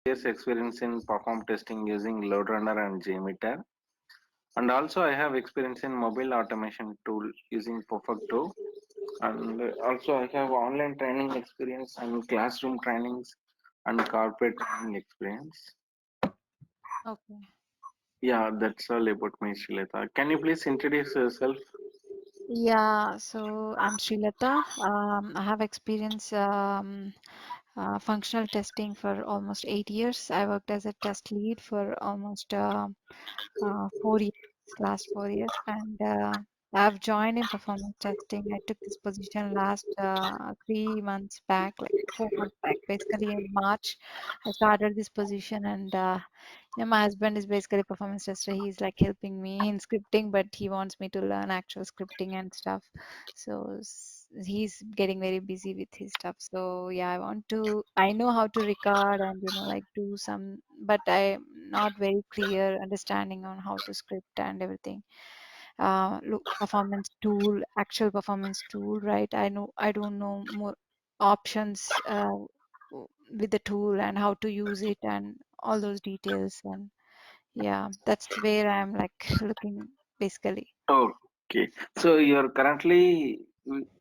years experience in perform testing using load runner and JMeter. And also I have experience in mobile automation tool using Perfecto. And also I have online training experience and classroom trainings and corporate training experience. Okay. Yeah, that's all about me, Shileta. Can you please introduce yourself? Yeah, so I'm Srilata. I have experience functional testing for almost 8 years. I worked as a test lead for almost 4 years, last 4 years, and I've joined in performance testing. I took this position last 3 months back, like 4 months back, basically in March. I started this position, and my husband is basically a performance tester. He's like helping me in scripting, but he wants me to learn actual scripting and stuff. So he's getting very busy with his stuff. So yeah, I know how to record and like do some, but I'm not very clear understanding on how to script and everything. Look, performance tool, actual performance tool, right? I don't know more options with the tool and how to use it and all those details. And yeah, that's where I'm like looking basically. Okay. So you're currently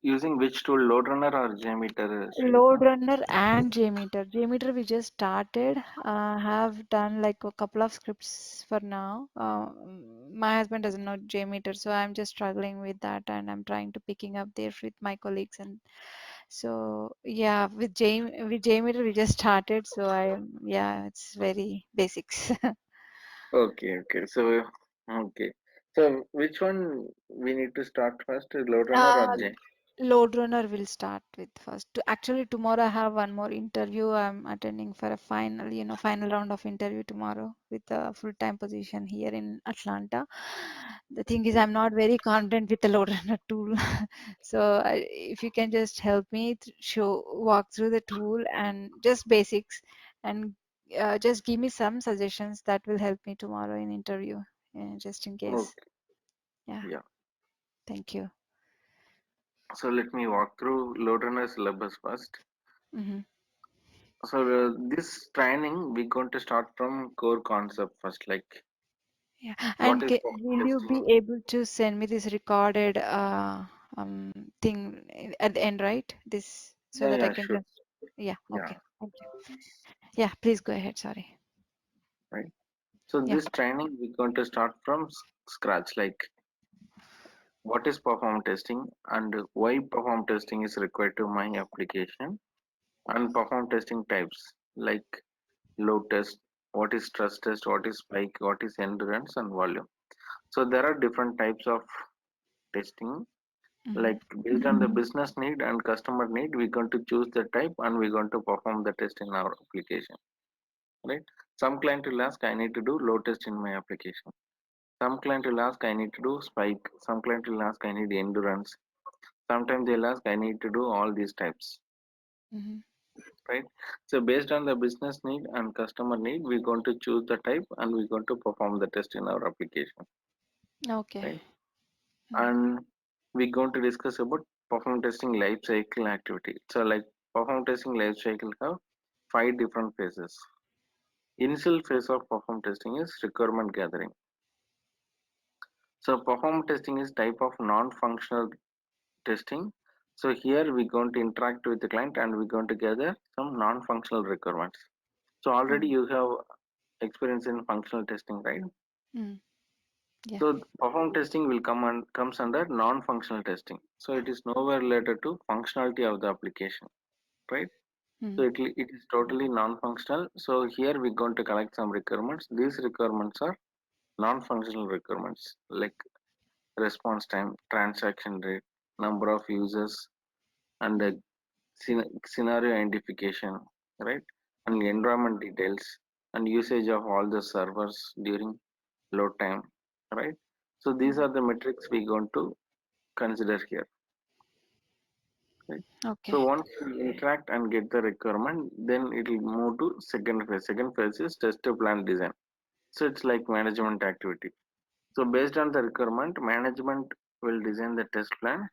using which tool, load runner or JMeter, Load Shileta? runner and JMeter. JMeter we just started. Have done like a couple of scripts for now. My husband doesn't know JMeter, so I'm just struggling with that, and I'm trying to picking up there with my colleagues. And so yeah, with JMeter we just started. So yeah, it's very basics. Okay, okay. So, okay. So, which one we need to start first, load runner or Uh, J? Load runner will start with first. Actually, tomorrow I have one more interview. I'm attending for a final round of interview tomorrow with a full-time position here in Atlanta. The thing is, I'm not very confident with the load runner tool. So if you can just help me walk through the tool and just basics, and just give me some suggestions that will help me tomorrow in interview, just in case. Okay, Yeah, yeah. thank you. So let me walk through load runner syllabus first. Hmm. So this training we're going to start from core concept first, like Yeah, what and is performance will you be testing? able to send me this recorded thing at the end, right? This so Yeah, that I yeah, can sure. just, yeah, Yeah, okay. Thank you. Yeah, please go ahead. Sorry. right. So Yeah. this training we're going to start from scratch, like what is perform testing and why perform testing is required to my application, and perform testing types like load test, what is stress test, what is spike, what is endurance and volume. So there are different types of testing, Mm-hmm. like based on the business need and customer need, we're going to choose the type and we're going to perform the test in our application, right? Some client will ask, I need to do load test in my application. Some client will ask, I need to do spike. Some client will ask, I need endurance. Sometimes they'll ask, I need to do all these types, Mm-hmm. right? So based on the business need and customer need, we're going to choose the type and we're going to perform the test in our application, Okay. right? And we're going to discuss about perform testing life cycle activity. So like perform testing life cycle have 5 different phases. Initial phase of perform testing is requirement gathering. So perform testing is type of non-functional testing. So here we're going to interact with the client and we're going to gather some non-functional requirements. So already Mm-hmm. you have experience in functional testing, right? Mm. Yeah. So perform testing will comes under non-functional testing. So it is nowhere related to functionality of the application, right? So Mm. it is totally non-functional. So here we're going to collect some requirements. These requirements are non-functional requirements like response time, transaction rate, number of users, and the scenario identification, right? And environment details and usage of all the servers during load time, right? So these Mm. are the metrics we're going to consider here, right? Okay. So once we interact and get the requirement, then it will move to second phase. Second phase is test plan design. So it's like management activity. So based on the requirement, management will design the test plan.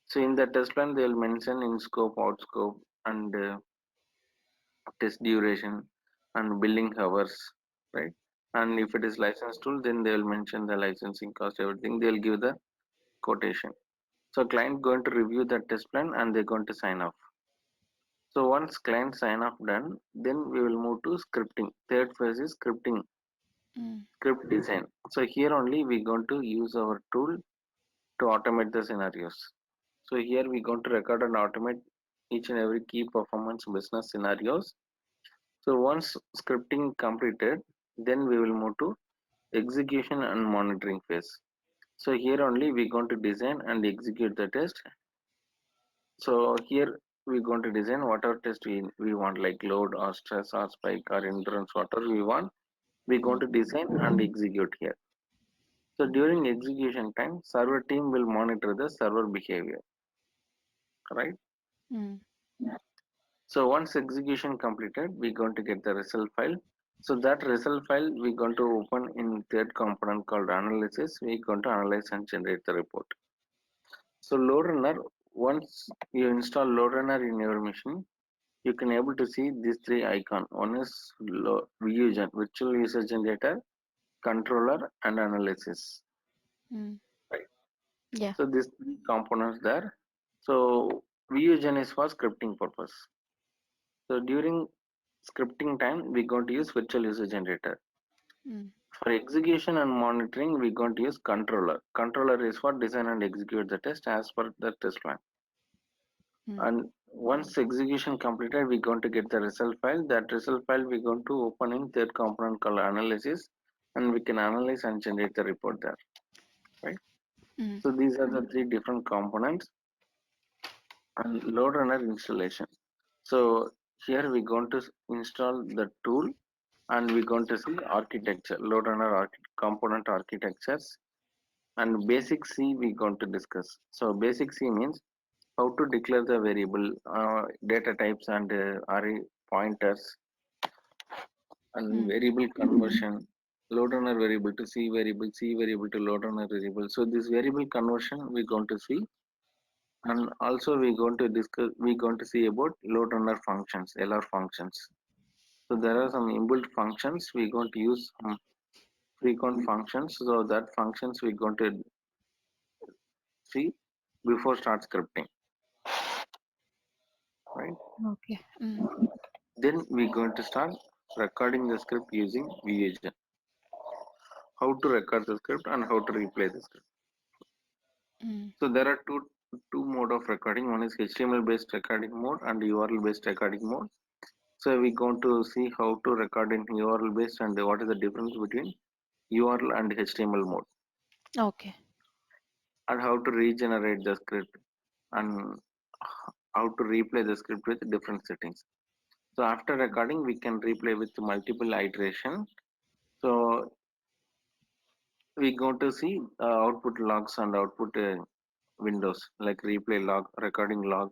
So in the test plan, they will mention in scope, out scope, and test duration, and billing hours, right? And if it is licensed tool, then they will mention the licensing cost, everything. They will give the quotation. So client going to review the test plan and they're going to sign off. So once client sign off done, then we will move to scripting. Third phase is scripting, Mm. script design. So here only we going to use our tool to automate the scenarios. So here we going to record and automate each and every key performance business scenarios. So once scripting completed, then we will move to execution and monitoring phase. So here only we going to design and execute the test. So here we going to design whatever test we want, like load or stress or spike or endurance, whatever we want, we going Mm. to design and execute here. So during execution time, server team will monitor the server behavior, right? Mm. So once execution completed, we're going to get the result file. So that result file we're going to open in third component called analysis. We're going to analyze and generate the report. So load runner, once you install load runner in your machine, you can able to see these three icon. One is VUgen, virtual user generator, controller, and analysis. Mm. Right. Yeah. So these three components there. So VUgen is for scripting purpose. So during scripting time, we're going to use virtual user generator. Mm. For execution and monitoring, we're going to use controller. Controller is for design and execute the test as per the test plan. Mm. And once execution completed, we're going to get the result file. That result file we're going to open in third component called analysis, and we can analyze and generate the report there, right? Mm. So these are the three different components and load runner installation. So here we're going to install the tool and we're going to see architecture, load runner component architectures, and basic C we're going to discuss. So basic C means how to declare the variable, data types and array pointers and Mm. variable conversion, load runner variable to C variable to load runner variable. So this variable conversion we're going to see, and also we're going to discuss, we're going to see about load runner functions, LR functions. So there are some inbuilt functions we're going to use, frequent functions. So that functions we're going to see before start scripting, right? Okay. Mm. Then we're going to start recording the script using VHN. How to record the script and how to replay the script. Mm. So there are two mode of recording. One is HTML based recording mode and URL based recording mode. So we're going to see how to record in URL based and what is the difference between URL and HTML mode, Okay. and how to regenerate the script and how to replay the script with different settings. So after recording, we can replay with multiple iteration. So we go to see output logs and output windows like replay log, recording log,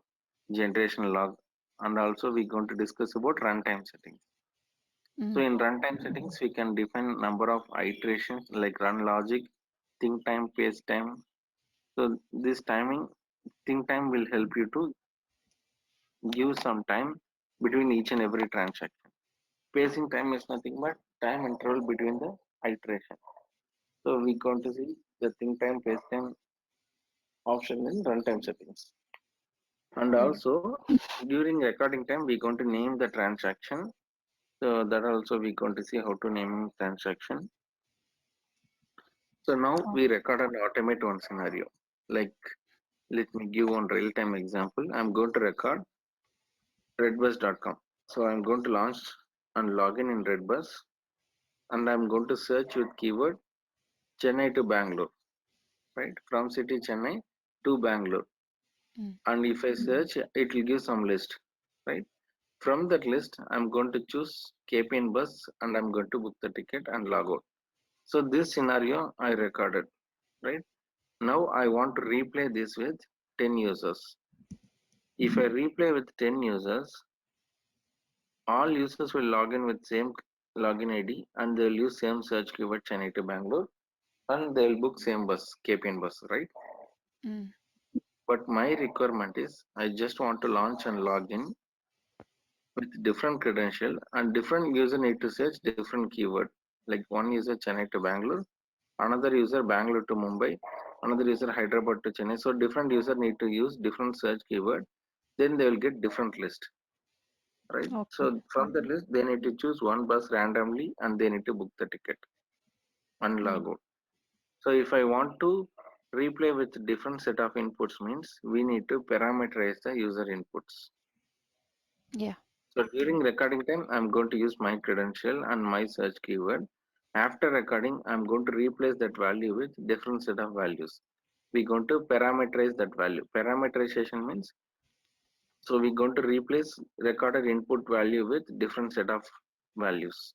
generation log, and also we going to discuss about runtime settings. So Mm. in runtime settings, we can define number of iterations like run logic, think time, pace time. So this timing, think time will help you to give some time between each and every transaction. Pacing time is nothing but time interval between the iteration. So we going to see the think time, pace time option in runtime settings. And Mm. also during recording time, we're going to name the transaction. So that also we're going to see how to name transaction. So now Oh. we record and automate one scenario. Like let me give one real-time example. I'm going to record redbus.com. So I'm going to launch and log in Redbus, and I'm going to search with keyword Chennai to Bangalore, right? From city Chennai to Bangalore. Mm. And if I search, it will give some list, right? From that list, I'm going to choose KPN bus and I'm going to book the ticket and log out. So this scenario I recorded, right? Now I want to replay this with 10 users. If I replay with 10 users, all users will log in with same login ID and they'll use same search keyword Chennai to Bangalore and they'll book same bus, KPN bus, right? Mm. But my requirement is I just want to launch and log in with different credential and different user need to search different keyword. Like one user Chennai to Bangalore, another user Bangalore to Mumbai, another user Hyderabad to Chennai. So different user need to use different search keyword. Then they will get different list, right? Okay. So from that list, they need to choose one bus randomly and they need to book the ticket and Mm. log out. So if I want to replay with different set of inputs means we need to parameterize the user inputs. Yeah. So during recording time, I'm going to use my credential and my search keyword. After recording, I'm going to replace that value with different set of values. We're going to parameterize that value. Parameterization means, so we're going to replace recorded input value with different set of values,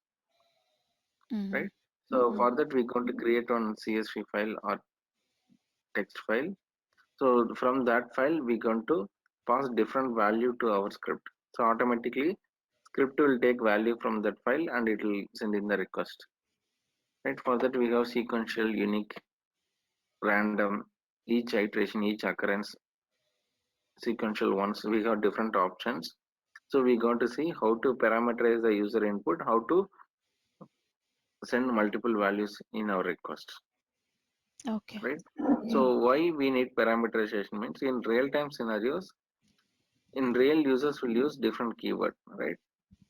Mm-hmm. right? So Mm. for that, we're going to create one CSV file or text file. So from that file, we're going to pass different value to our script. So automatically script will take value from that file and it will send in the request. Right. For that we have sequential, unique, random, each iteration, each occurrence, sequential ones. We have different options. So we going to see how to parameterize the user input, how to send multiple values in our request. Okay. Right. So why we need parameterization means in real time scenarios, in real users will use different keyword, right?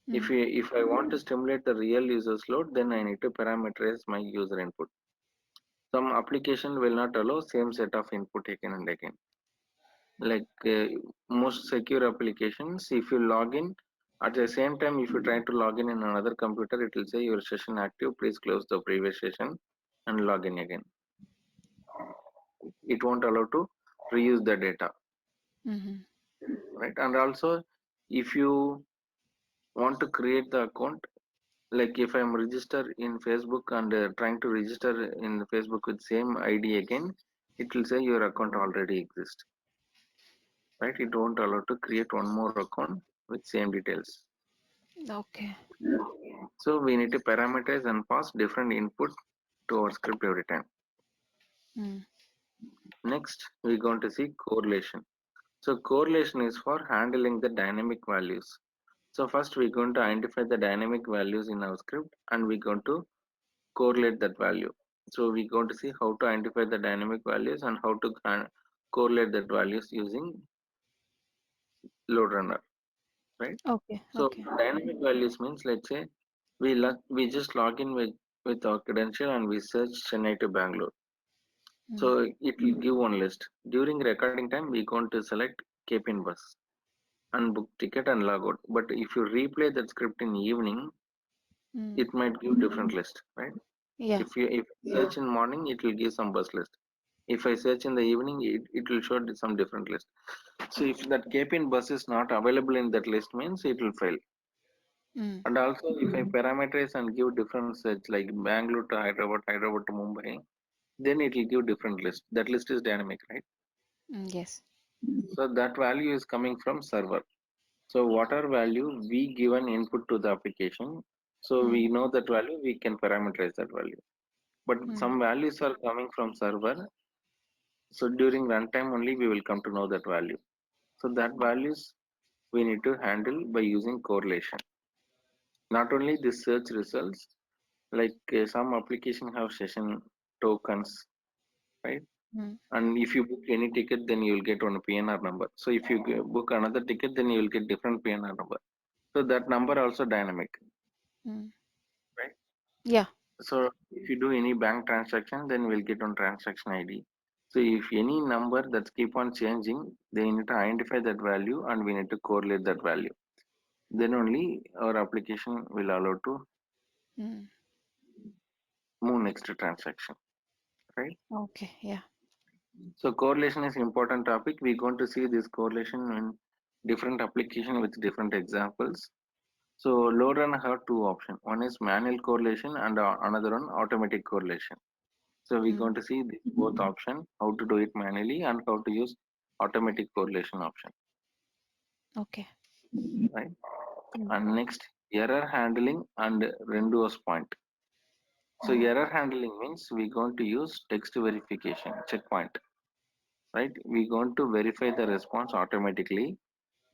Mm. If I want to stimulate the real users load, then I need to parameterize my user input. Some application will not allow same set of input again and again. Like most secure applications, if you log in at the same time, if you try to log in another computer, it will say your session active. Please close the previous session and log in again. It won't allow to reuse the data, Mm-hmm. right? And also, if you want to create the account, like if I'm registered in Facebook and trying to register in Facebook with same ID again, it will say your account already exists, right? It won't allow to create one more account with same details. Okay. So we need to parameterize and pass different input to our script every time. Mm. Next, we're going to see correlation. So correlation is for handling the dynamic values. So first we're going to identify the dynamic values in our script and we're going to correlate that value. So we're going to see how to identify the dynamic values and how to correlate that values using load runner, right? Okay. So Okay. dynamic values means let's say we just log in with our credential and we search Chennai to Bangalore. Mm. So it will give one list. During recording time, we're going to select Cape in bus and book ticket and log out. But if you replay that script in evening, Mm. it might give different list, right? Yeah. If search in morning, it will give some bus list. If I search in the evening, it will show some different list. So if that Cape in bus is not available in that list means it will fail. Mm. And also if I parameterize and give different search like Bangalore to Hyderabad, Hyderabad to Mumbai, then it will give different list. That list is dynamic, right? Mm. Yes. So that value is coming from server. So whatever value we given input to the application, so Mm. we know that value, we can parameterize that value. But Mm. some values are coming from server. So during runtime only we will come to know that value. So that values we need to handle by using correlation. Not only the search results, like some application have session tokens, right? Mm. And if you book any ticket, then you will get one PNR number. So if you book another ticket, then you will get different PNR number. So that number also dynamic, Mm. right? Yeah. So if you do any bank transaction, then we'll get on transaction ID. So if any number that's keep on changing, they need to identify that value and we need to correlate that value. Then only our application will allow to Mm. move next to transaction, right? Okay. Yeah. So correlation is important topic. We're going to see this correlation in different application with different examples. So load runner have two options. One is manual correlation and another one automatic correlation. So we're Mm. going to see both option, how to do it manually and how to use automatic correlation option, Okay. right? Mm. And next, error handling and reduce point. So Mm. error handling means we're going to use text verification checkpoint, right? We're going to verify the response automatically.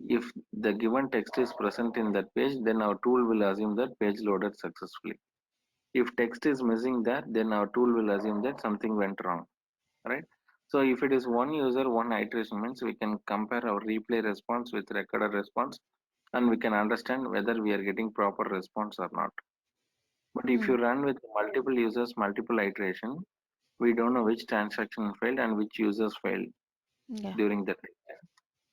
If the given text is present in that page, then our tool will assume that page loaded successfully. If text is missing there, then our tool will assume that something went wrong, right? So if it is one user, one iteration means we can compare our replay response with recorded response and we can understand whether we are getting proper response or not. But if Mm. you run with multiple users, multiple iteration, we don't know which transaction failed and which users failed Yeah. during that.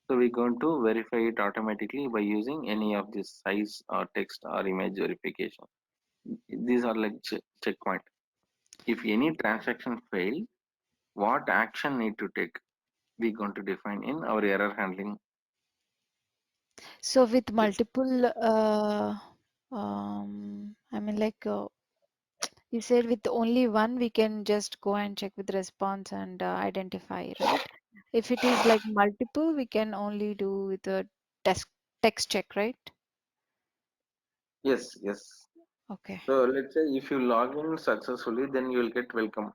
So we're going to verify it automatically by using any of this size or text or image verification. These are like checkpoint. If any transaction fail, what action need to take? We're going to define in our error handling So with test. multiple, I mean, like you said, with only one, we can just go and check with response and identify, right? If it is like multiple, we can only do with a text text check, right? Yes, yes. Okay. So let's say if you log in successfully, then you will get welcome.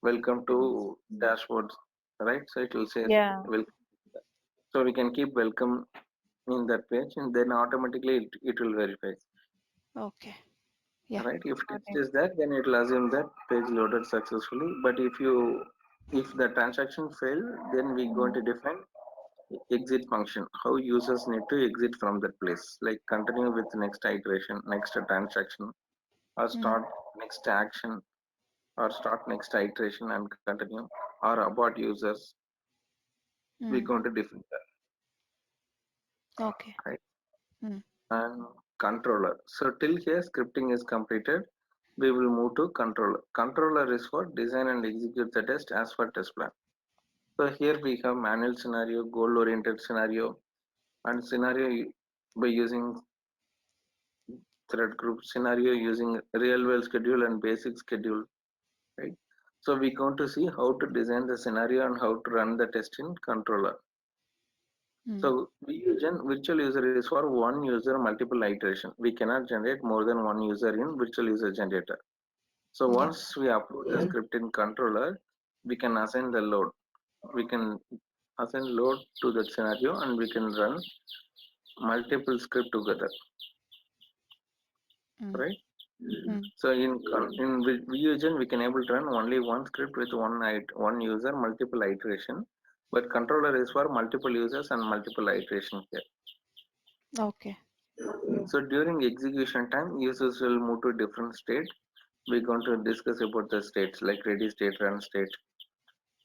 Welcome Mm. to dashboard, right? So it will say Yeah. welcome. So we can keep welcome in that page and then automatically it will verify. Okay. Yeah. Right, if Got text it. is there then it will assume that page loaded successfully, but if the transaction fail, then we going Mm. to define exit function, how users need to exit from that place, like continue with next iteration, next transaction, or Mm. start next action, or start next iteration and continue, or about users. We're Mm. going to define that, Okay. right? Mm. And controller, so till here scripting is completed. We will move to controller. Controller is for design and execute the test as per test plan. So here we have manual scenario, goal oriented scenario, and scenario by using thread group, scenario using real world schedule and basic schedule, right? So we're going to see how to design the scenario and how to run the test in controller. Mm. So virtual user is for one user multiple iteration. We cannot generate more than one user in virtual user generator. So Yeah. once we upload the script in controller, we can assign the load. We can assign load to that scenario and we can run multiple script together, Mm. right? Mm. So in VUgen we can able to run only one script with one user multiple iteration, but controller is for multiple users and multiple iteration here. Okay. So during execution time, users will move to different state. We're going to discuss about the states like ready state, run state,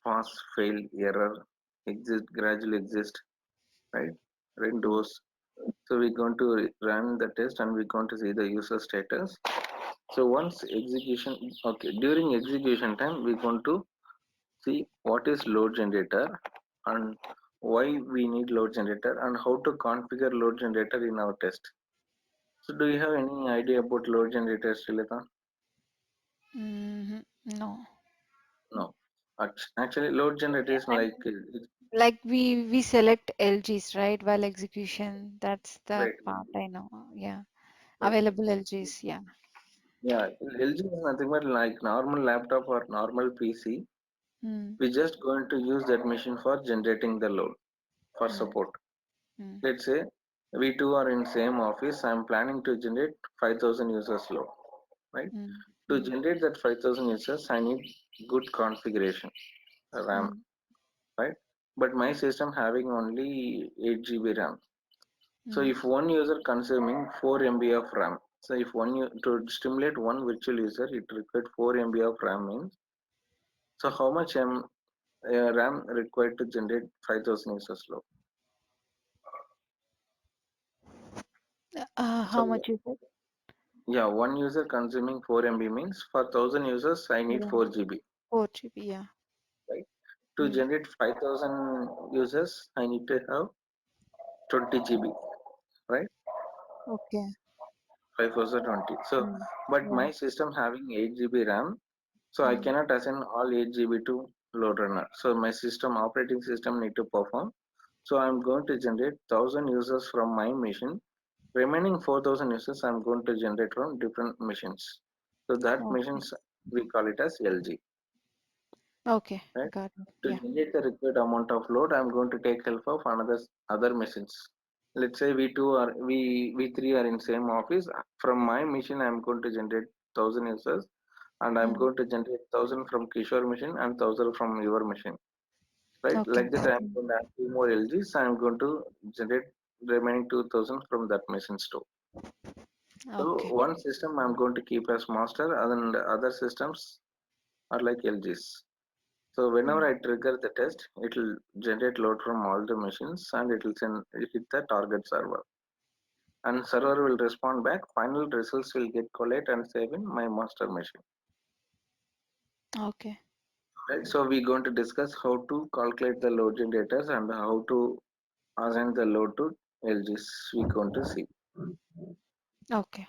pass, fail, error, exist, gradually exist, right? Mm. Windows. So we're going to run the test and we're going to see the user status. So once execution, okay, during execution time, we're going to see what is load generator and why we need load generator and how to configure load generator in our test. So do you have any idea about load generator, Srilata? Mm-hmm. No. No. Actually, load generator is And like like we select LGs, right? While execution, that's the right. part I know. Yeah. Right. Available LGs. Yeah. Yeah, LG is nothing but like normal laptop or normal PC. Mm. We're just going to use that machine for generating the load for Mm. support. Mm. Let's say we two are in same office. I'm planning to generate 5,000 users load, right? Mm. To Mm. generate that 5,000 users, I need good configuration, RAM, Mm. right? But my system having only 8 GB RAM. So Mm. if one user consuming 4 MB of RAM, so if to stimulate one virtual user, it required 4 MB of RAM means. So how much RAM required to generate 5,000 users load? How So much is it? yeah, one user consuming 4 MB means for 1,000 users, I need Yeah. 4 GB, 4 GB. Yeah. right? To Mm. generate 5,000 users, I need to have 20 GB, right? Okay. 5,020. So, Mm. but Yeah. my system having 8 GB RAM, so I Mm. cannot assign all 8 GB to load runner. So my system operating system need to perform. So I'm going to generate 1,000 users from my machine. Remaining 4,000 users I'm going to generate from different machines. So that Okay. machines we call it as LG, Okay. right? Got it. To Yeah. generate the required amount of load, I'm going to take help of another other machines. let's say we three are in same office. From my machine, I'm going to generate 1,000 users, and I'm Mm. going to generate 1,000 from Kishore machine and 1,000 from your machine. Right? Okay. Like that, I'm Mm. going to add two more LGs. I'm going to generate remaining 2,000 from that machine store. So Okay. one system I'm going to keep as master, and other systems are like LGs. So whenever Mm. I trigger the test, it will generate load from all the machines and it will send it hit the target server. And server will respond back. Final results will get collate and save in my master machine. Okay. Right. So we're going to discuss how to calculate the load generators and how to assign the load to LGs. We're going to see. Okay.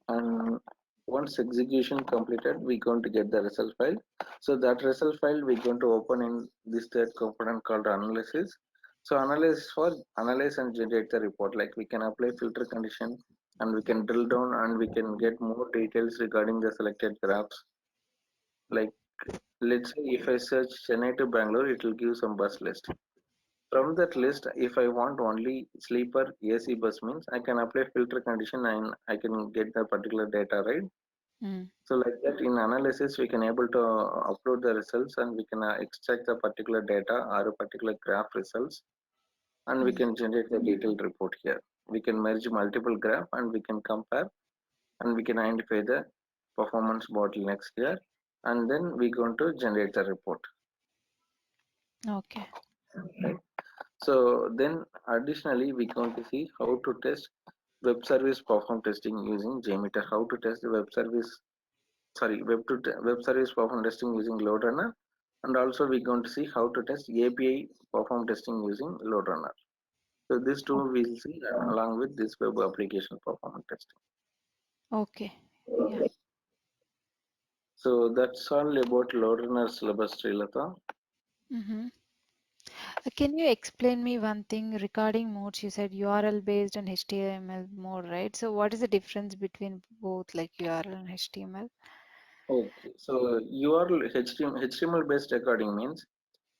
And once execution completed, we're going to get the result file. So that result file we're going to open in this third component called analysis. So analysis for analyze and generate the report. Like we can apply filter condition and we can drill down and we can get more details regarding the selected graphs. Like let's say if I search Chennai to Bangalore, it will give some bus list. From that list, if I want only sleeper AC bus means I can apply filter condition and I can get the particular data, right? Mm. So like that in analysis, we can able to upload the results and we can extract the particular data or a particular graph results and we Mm. can generate the detailed report here. We can merge multiple graph and we can compare and we can identify the performance bottlenecks here and then we're going to generate the report. Okay. Right? So then additionally, we're going to see how to test web service perform testing using JMeter, how to test the web service web service perform testing using load runner, and also we're going to see how to test API perform testing using load runner. So these two Okay. we'll see along with this web application performance testing. Okay. Yeah. So that's all about load runner syllabus, Srilata. Mm-hmm. Can you explain me one thing regarding modes? You said URL based and HTML mode, right? So what is the difference between both, like URL and HTML? Okay, so URL HTML based recording means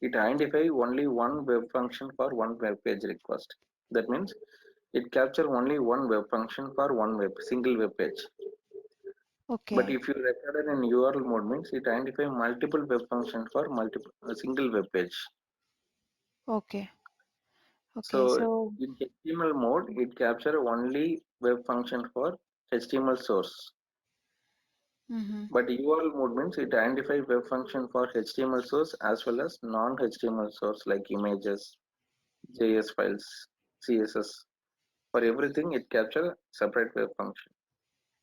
it identify only one web function for one web page request. That means it capture only one web function for one single web page. But Okay. if you recorded in URL mode means it identify multiple web function for multiple a single web page. Okay. Okay. So So, in HTML mode, it capture only web function for HTML source. mm-hmm. But URL mode means it identify web function for HTML source as well as non-HTML source like images, JS files, CSS. For everything, it capture separate web function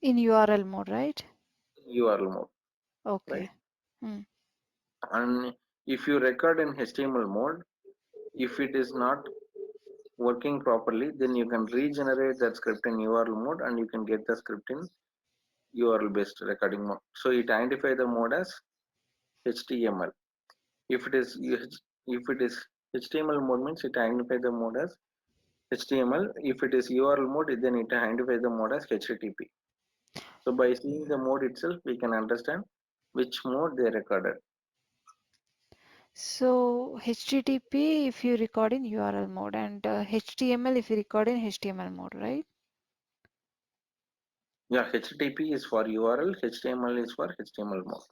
In URL mode, right? in URL mode, Okay. right? Mm. And if you record in HTML mode, if it is not working properly, then you can regenerate that script in URL mode and you can get the script in URL based recording mode. So it identify the mode as HTML. If it is if it is HTML mode means it identify the mode as HTML. If it is URL mode, then it identify the mode as HTTP. So by seeing the mode itself, we can understand which mode they recorded. So HTTP if you record in URL mode and HTML if you record in HTML mode, right? Yeah, HTTP is for URL, HTML is for HTML mode.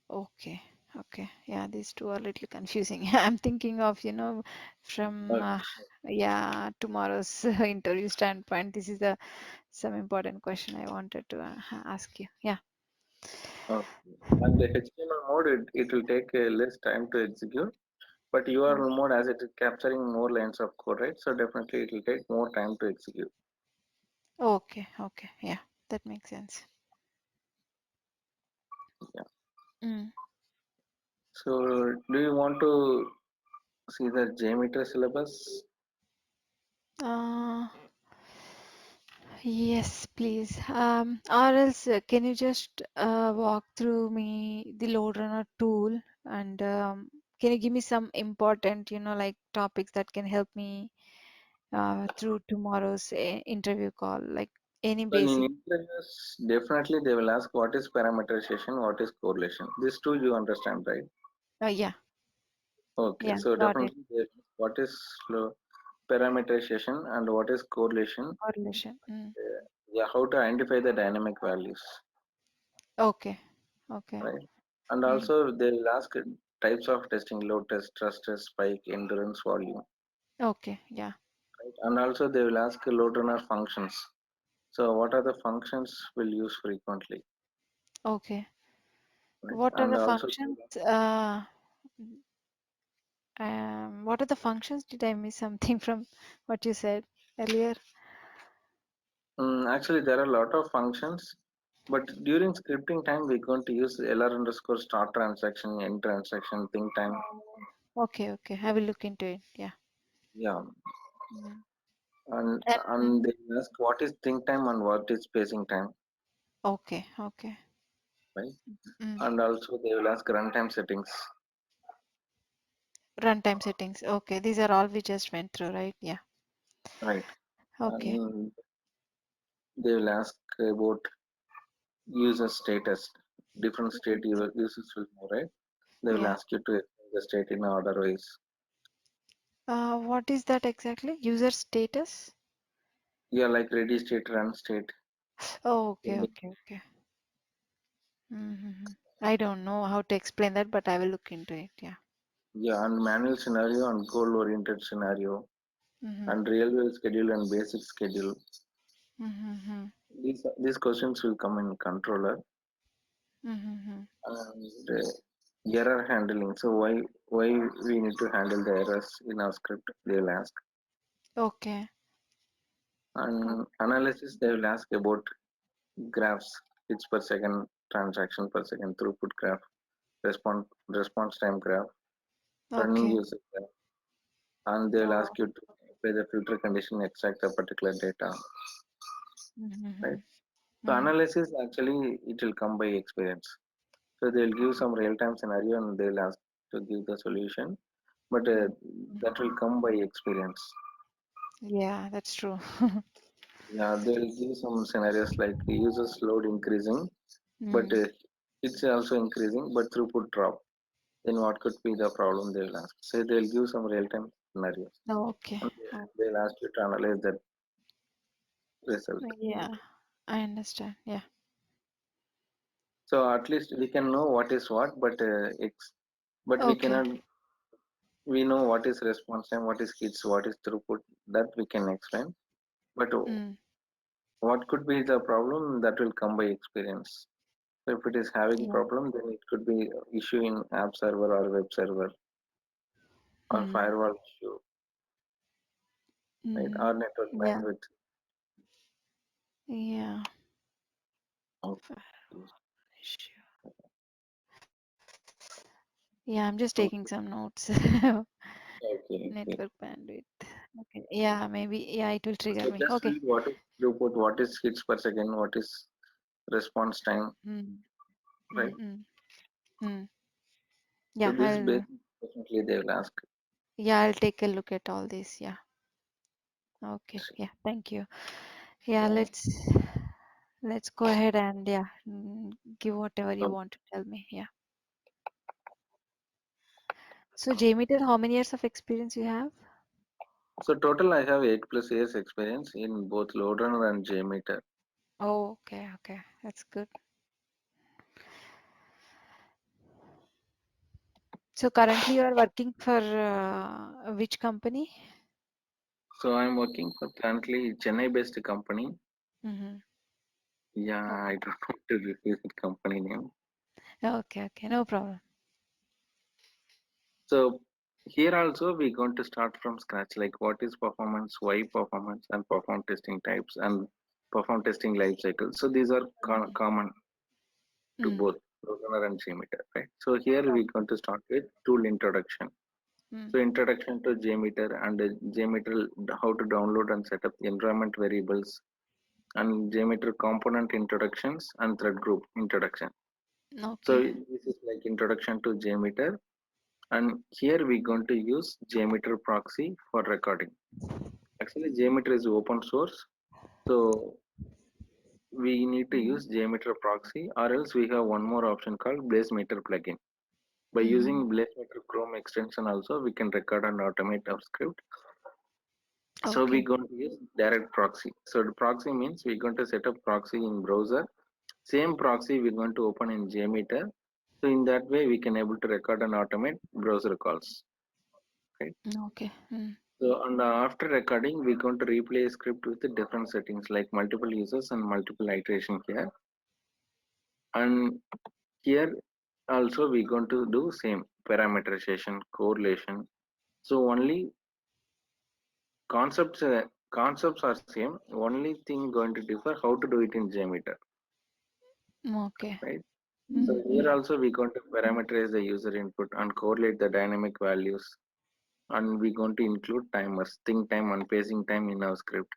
Okay. Okay. Yeah, these two are a little confusing. I'm thinking of, from Okay. yeah, tomorrow's interview standpoint. This is a some important question I wanted to ask you. Yeah. Okay. And the HTML mode, it will take less time to execute, but URL mode, as it is capturing more lines of code, right? So definitely it will take more time to execute. Okay. Okay. Yeah, that makes sense. Yeah. Mm. So do you want to see the JMeter syllabus? Uh, yes, please. Or else, can you just walk through me the load runner tool and can you give me some important, like topics that can help me through tomorrow's interview call, like any So in basic. interviews, definitely they will ask what is parameterization, what is correlation. These two you understand, right? Yeah, Okay, yeah, so got it. definitely what is parameterization and what is correlation. Correlation. Yeah, how to identify the dynamic values, Okay. Okay. right? And Mm. also they will ask types of testing: load test, trust test, spike, endurance, volume, Okay. Yeah. right? And also they will ask load runner functions. So what are the functions we'll use frequently, Okay. right? What are And the also functions? What are the functions? Did I miss something from what you said earlier? actually there are a lot of functions, but during scripting time we're going to use lr underscore start transaction, end transaction, think time. Oh, okay. Okay. I will look into it. Yeah. Yeah, Mm. and Mm. they ask what is think time and what is spacing time, Okay. Okay. right? Mm. And also they will ask runtime settings, Runtime settings. Okay. These are all we just went through, right? Yeah. right? Okay. And they will ask about user status, different state users will know, right? They will Yeah. ask you to explain the state in order ways. What is that exactly? User status? Yeah, like ready state, run state. Oh, okay. Okay. Okay. Mm-hmm. I don't know how to explain that, but I will look into it. Yeah. Yeah, and manual scenario and goal oriented scenario Mm-hmm. and real world schedule and basic schedule. Mm-hmm. These questions will come in controller Mm-hmm. and error handling. So why we need to handle the errors in our script? They will ask. Okay. And Okay. analysis they will ask about graphs, hits per second, transaction per second, throughput graph, response time graph, running Okay. user graph, and they will ask Oh. you to apply the filter condition extract a particular data, right? Mm-hmm. So Mm. analysis actually it will come by experience. So they'll give some real time scenario and they'll ask to give the solution, but Mm. that will come by experience. Yeah, that's true. Yeah, they'll give some scenarios like users load increasing, but Mm. it's also increasing, but throughput drop. Then what could be the problem they'll ask? So they'll give some real-time scenarios Okay. and Oh, they'll ask you to analyze that result. yeah, I understand. Yeah. So at least we can know what is what, but but we Okay. cannot. We know what is response time, what is hits, what is throughput. That we can explain. But Mm. what could be the problem that will come by experience. So if it is having Yeah. problem, then it could be issue in app server or web server or Mm. firewall issue, right? Mm. Or network Yeah. bandwidth. Yeah. Okay. Fire issue. Yeah, I'm just taking Okay. some notes. Okay. Network bandwidth. Okay. Yeah, maybe. Yeah, it will trigger So me. just Okay. read what is throughput, what is hits per second, what is response time, Mm. right? Mm. Mm. Mm. So Yeah, this I'll. basic definitely they will ask. Yeah, I'll take a look at all this. Yeah. Okay. Yeah. Thank you. Yeah. Yeah. Let's go ahead and yeah, give whatever you So, want to tell me. Yeah. So JMeter, how many years of experience you have? so total I have 8+ years experience in both load runner and JMeter. Oh, okay, okay. That's good. So currently you are working for which company? So I'm working for currently Chennai based company. Mm-hmm. Yeah, Okay. I don't want to reveal the company name. Okay, okay. No problem. So here also we're going to start from scratch, like what is performance, why performance, and perform testing types and perform testing life cycle. So these are common to Mm. both programmer and JMeter, right? So here we're going to start with tool introduction. Mm. So introduction to JMeter and JMeter, how to download and set up the environment variables and JMeter component introductions and thread group introduction. So Okay. this is like introduction to JMeter, and here we're going to use JMeter proxy for recording. Actually, JMeter is open source, so we need to Mm. use JMeter proxy, or else we have one more option called BlazeMeter plugin. By Mm-hmm. using BlazeMeter Chrome extension also, we can record and automate our script. So we're Okay. going to use direct proxy. So the proxy means we're going to set up proxy in browser. Same proxy we're going to open in JMeter. So in that way, we can able to record and automate browser calls. Right. Okay. Mm. So and after recording, we're going to replay a script with the different settings like multiple users and multiple iteration here. And here also we're going to do same parameterization, correlation. So only concepts concepts are same. Only thing going to differ how to do it in JMeter, Okay. right? So Mm-hmm. here also we're going to parameterize the user input and correlate the dynamic values, and we're going to include timers, think time and pacing time in our script,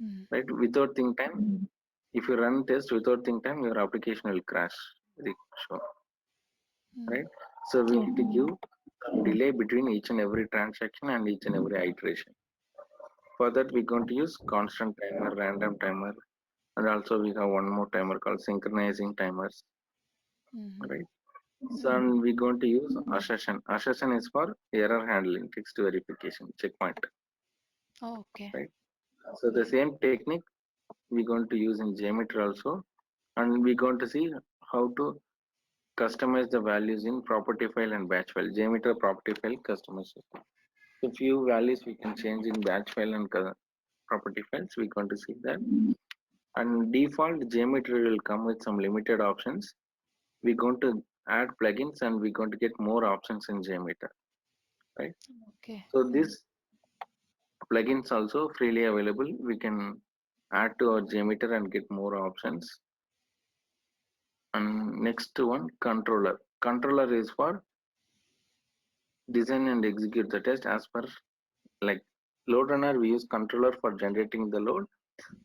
Mm. right? Without think time, if you run test without think time, your application will crash. So, Mm. right? So we Oh. need to give some delay between each and every transaction and each and every iteration. For that, we're going to use constant timer, random timer, and also we have one more timer called synchronizing timers, Mm-hmm. right? So Mm. and we're going to use assertion. Assertion is for error handling, text verification, checkpoint, Okay. right? So the same technique we're going to use in JMeter also, and we're going to see how to customize the values in property file and batch file. JMeter property file customization. So few values we can change in batch file and property files. We're going to see that. And default JMeter will come with some limited options. We're going to add plugins and we're going to get more options in JMeter, right? Okay. So Mm. this plugins also freely available. We can add to our JMeter and get more options. And next one, controller. Controller is for design and execute the test as per like load runner. We use controller for generating the load.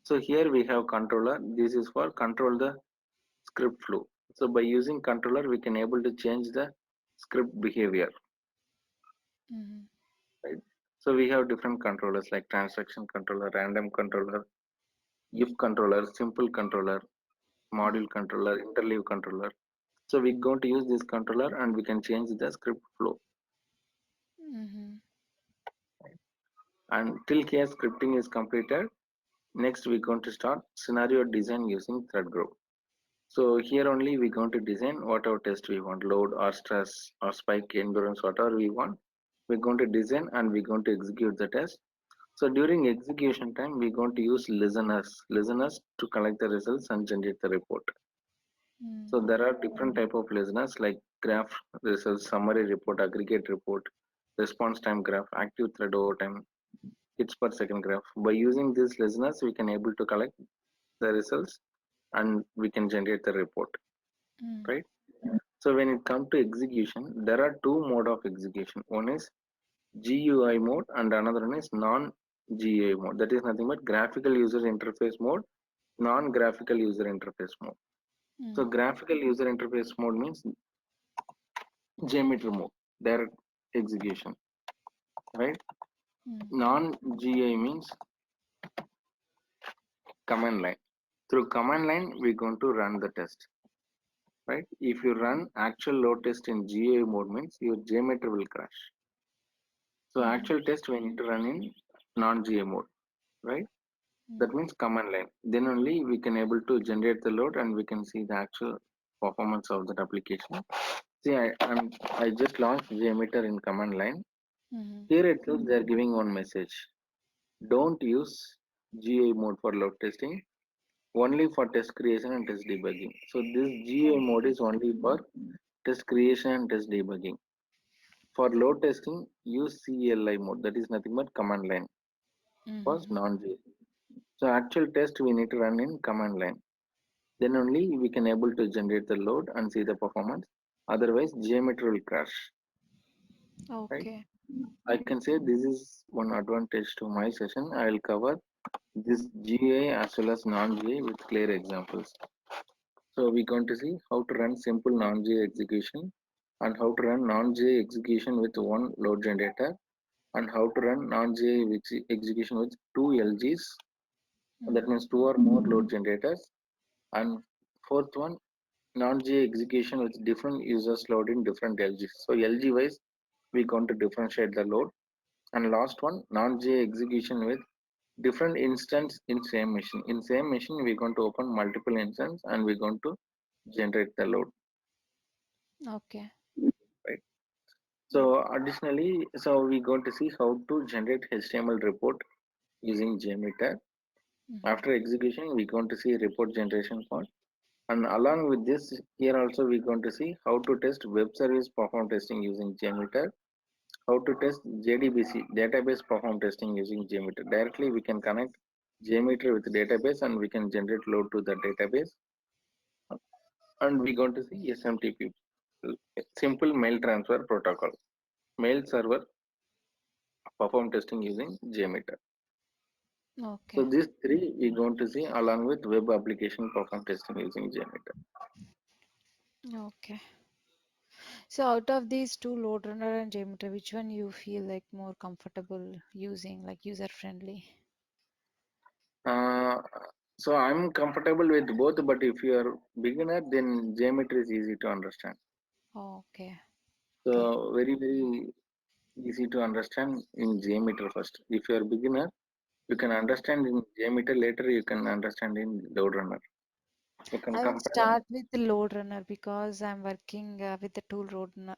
So here we have controller. This is for control the script flow. So by using controller, we can able to change the script behavior, Mm-hmm. right? So we have different controllers like transaction controller, random controller, if controller, simple controller, Mm. module controller, interleave controller. So we're going to use this controller and we can change the script flow. Mm-hmm. And till here scripting is completed. Next we're going to start scenario design using thread group. So here only we're going to design whatever test we want, load or stress or spike endurance, whatever we want. We're going to design and we're going to execute the test. So during execution time, we're going to use listeners to collect the results and generate the report. Mm. So there are different type of listeners like graph results, summary report, aggregate report, response time graph, active thread overtime, hits per second graph. By using these listeners, we can able to collect the results and we can generate the report, Mm. right? So when it comes to execution, there are two mode of execution. One is GUI mode and another one is non-GUI mode. That is nothing but graphical user interface mode, non-graphical user interface mode. So Mm. graphical user interface mode means JMeter mode, direct execution, right? Mm. Non-GUI means command line. Through command line, we're going to run the test, right? If you run actual load test in GUI mode means your JMeter will crash. So Mm. actual test we need to run in non-GUI mode, right? That Mm. means command line. Then only we can able to generate the load and we can see the actual performance of that application. See, I just launched JMeter in command line. Mm. Here itself they are giving one message. Don't use GUI mode for load testing, only for test creation and test debugging. So this GUI Oh. mode is only for test creation and test debugging. For load testing, use CLI mode. That is nothing but command line for Mm-hmm. non-GUI. So actual test we need to run in command line. Then only we can able to generate the load and see the performance. Otherwise, JMeter will crash, right? Okay. I can say this is one advantage to my session. I will cover this GA as well as non-GA with clear examples. So we're going to see how to run simple non-GA execution and how to run non-GA execution with one load generator and how to run non-GA execution with two LGs. That Mm. means two or more load generators. And fourth one, non-J execution with different users load in different LGs. So LG wise, we're going to differentiate the load. And last one, non-J execution with different instance in same machine. In same machine, we're going to open multiple instance and we're going to generate the load, Okay. right? So additionally, so we're going to see how to generate HTML report using JMeter. Mm-hmm. After execution, we're going to see report generation part. And along with this, here also we're going to see how to test web service perform testing using JMeter, how to test JDBC database perform testing using JMeter. Directly we can connect JMeter with database and we can generate load to the database. And we're going to see SMTP, simple mail transfer protocol, mail server perform testing using JMeter. So Okay. these three we're going to see along with web application perform testing using JMeter. Okay. So out of these two, load runner and JMeter, which one you feel like more comfortable using, like user friendly? Uh, so I'm comfortable with both, but if you are beginner, then JMeter is easy to understand. Okay. Okay. So very easy to understand in JMeter first. If you are beginner, you can Mm. understand in JMeter later. You can understand in load runner. You can I will compare. start with the load runner because I'm working with the tool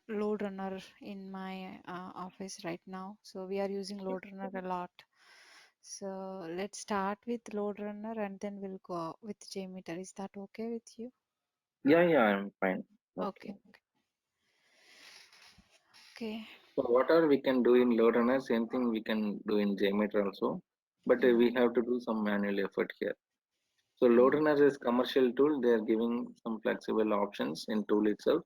load runner in my office right now. So we are using load runner a lot. So let's start with load runner and then we'll go with JMeter. Is that okay with you? Yeah, I'm fine. Okay. Okay. Okay. So whatever we can do in load runner, same thing we can do in JMeter also. But Mm, we have to do some manual effort here. So load mm, runner is commercial tool. They are giving some flexible options in tool itself.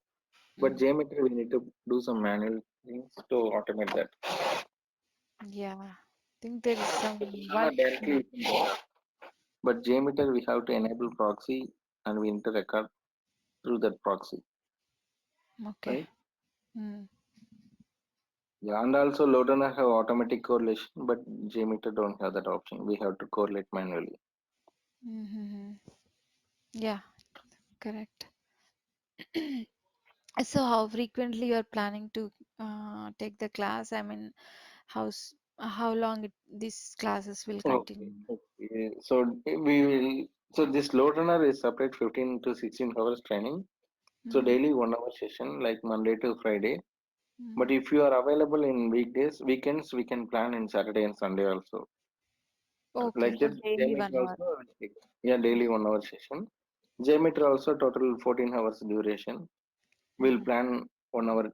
But mm. JMeter, we need to do some manual things to automate that. Yeah. I think there is some Runner one. directly we can do that. But JMeter, we have to enable proxy and we need to record through that proxy, Okay. right? Mm, Yeah, and also load runner have automatic correlation, but JMeter don't have that option. We have to correlate manually. mm-hmm. Yeah, correct. So how frequently you're planning to take the class? I mean, how long these classes will Okay, continue? okay. So we will. So this load runner is separate 15 to 16 hours training. So Mm, daily 1 hour session like Monday to Friday. But mm. if you are available in weekdays, weekends, we can plan in Saturday and Sunday also. Okay, Like so that, daily JMeter 1 hour. also will take. Yeah, daily 1 hour session. JMeter also total 14 hours duration. We'll Mm-hmm. plan 1 hour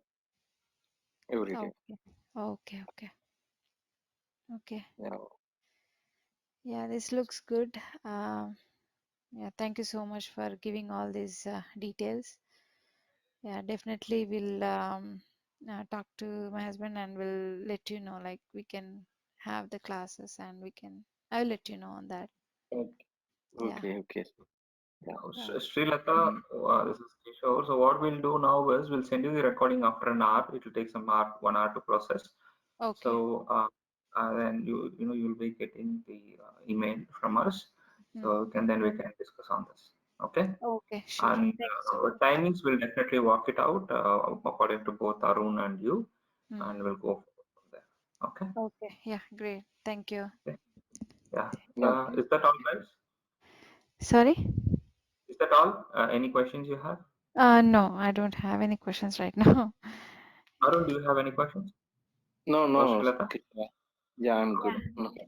every day. Okay, okay, okay, okay. Yeah. Yeah, this looks good. Yeah, thank you so much for giving all these details. Yeah, definitely we'll talk to my husband and we'll let you know. Like we can have the classes and we can. I'll let you know on that. Okay. Yeah. Okay. Yeah. Yeah. Srilata, Mhm. this is Kishore. So what we'll do now is we'll send you the recording after an hour. It will take some hour, 1 hour to process. Okay. So then you'll be getting the email from us. So Mm. then we can discuss on this. Okay. Okay, sure. And Thank you so much. timings will definitely work it out according to both Arun and you, Mm. and we'll go from there. Okay. Okay. Yeah, great. Thank you. Okay. Yeah. Okay. Is that all, guys? Sorry? Is that all? Any questions you have? No, I don't have any questions right now. Arun, do you have any questions? Or No. Srilata? Krishna. Yeah, I'm good. Yeah. No. Okay.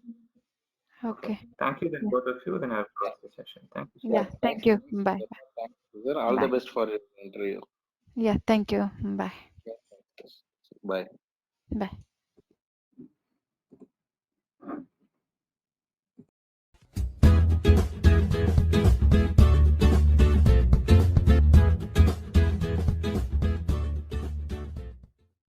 Okay. Thank you then Yeah. both of you. Then I'll Yeah. close the session. Thank you so Yeah. Yeah. much. Thank Thanks. you. Thanks. Bye. Thanks. Sir. All the Bye. best for your interview. Yeah. Thank you. Bye. Yeah. Thanks. Bye. Bye.